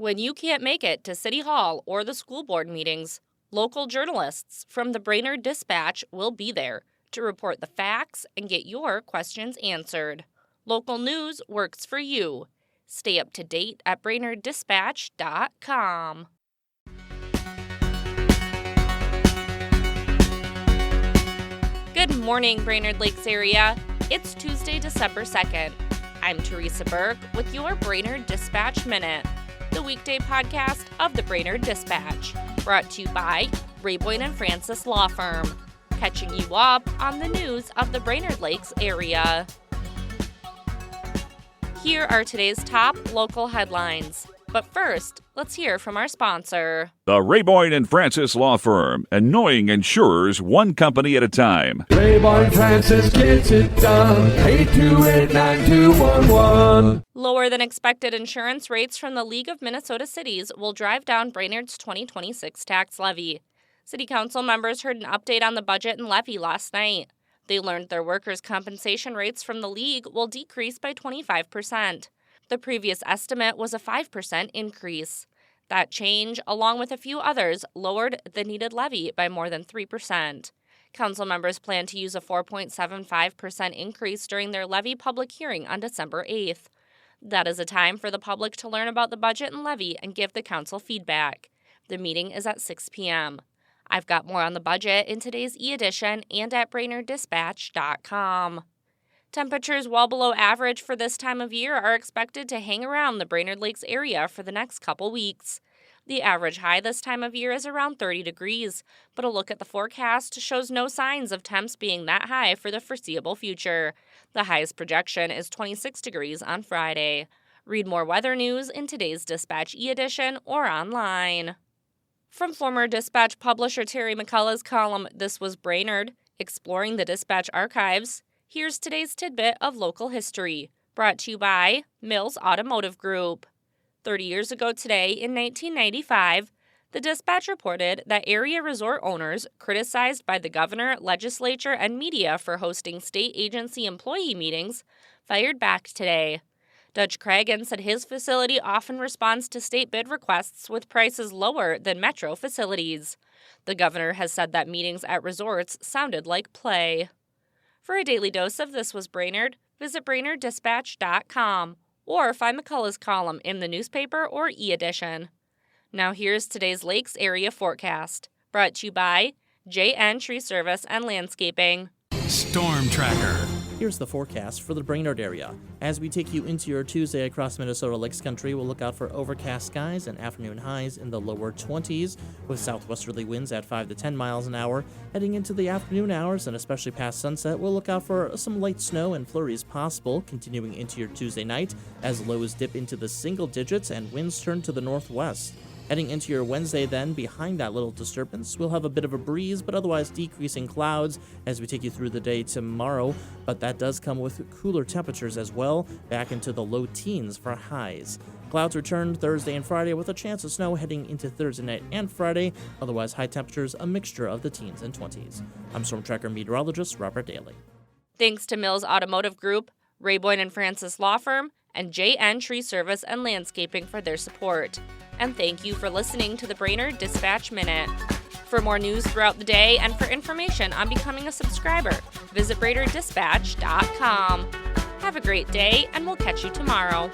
When you can't make it to City Hall or the school board meetings, local journalists from the Brainerd Dispatch will be there to report the facts and get your questions answered. Local news works for you. Stay up to date at BrainerdDispatch.com. Good morning, Brainerd Lakes area. It's Tuesday, December 2nd. I'm Teresa Burke with your Brainerd Dispatch Minute, the weekday podcast of the Brainerd Dispatch, brought to you by Boyden & Francis Law Firm, catching you up on the news of the Brainerd Lakes area. Here are today's top local headlines. But first, let's hear from our sponsor. The Boyden & Francis Law Firm, annoying insurers one company at a time. Boyden & Francis gets it done. 828-9211. Lower than expected insurance rates from the League of Minnesota Cities will drive down Brainerd's 2026 tax levy. City Council members heard an update on the budget and levy last night. They learned their workers' compensation rates from the League will decrease by 25%. The previous estimate was a 5% increase. That change, along with a few others, lowered the needed levy by more than 3%. Council members plan to use a 4.75% increase during their levy public hearing on December 8th. That is a time for the public to learn about the budget and levy and give the council feedback. The meeting is at 6 p.m. I've got more on the budget in today's e-edition and at BrainerdDispatch.com. Temperatures well below average for this time of year are expected to hang around the Brainerd Lakes area for the next couple weeks. The average high this time of year is around 30 degrees, but a look at the forecast shows no signs of temps being that high for the foreseeable future. The highest projection is 26 degrees on Friday. Read more weather news in today's Dispatch e-edition or online. From former Dispatch publisher Terry McCullough's column, This Was Brainerd, Exploring the Dispatch Archives, here's today's tidbit of local history, brought to you by Mills Automotive Group. 30 years ago today, in 1995, the Dispatch reported that area resort owners, criticized by the governor, legislature, and media for hosting state agency employee meetings, fired back today. Dutch Cragen said his facility often responds to state bid requests with prices lower than metro facilities. The governor has said that meetings at resorts sounded like play. For a daily dose of This Was Brainerd, visit BrainerdDispatch.com or find McCullough's column in the newspaper or e-edition. Now here's today's Lakes area forecast, brought to you by JN Tree Service and Landscaping. Storm Tracker. Here's the forecast for the Brainerd area. As we take you into your Tuesday across Minnesota Lakes Country, we'll look out for overcast skies and afternoon highs in the lower 20s, with southwesterly winds at 5 to 10 miles an hour. Heading into the afternoon hours and especially past sunset, we'll look out for some light snow and flurries possible, continuing into your Tuesday night as lows dip into the single digits and winds turn to the northwest. Heading into your Wednesday then, behind that little disturbance, we'll have a bit of a breeze, but otherwise decreasing clouds as we take you through the day tomorrow. But that does come with cooler temperatures as well, back into the low teens for highs. Clouds return Thursday and Friday with a chance of snow heading into Thursday night and Friday. Otherwise, high temperatures, a mixture of the teens and 20s. I'm Storm Tracker meteorologist Robert Daly. Thanks to Mills Automotive Group, Boyden & Francis Law Firm, and JN Tree Service and Landscaping for their support. And thank you for listening to the Brainerd Dispatch Minute. For more news throughout the day and for information on becoming a subscriber, visit BrainerdDispatch.com. Have a great day, and we'll catch you tomorrow.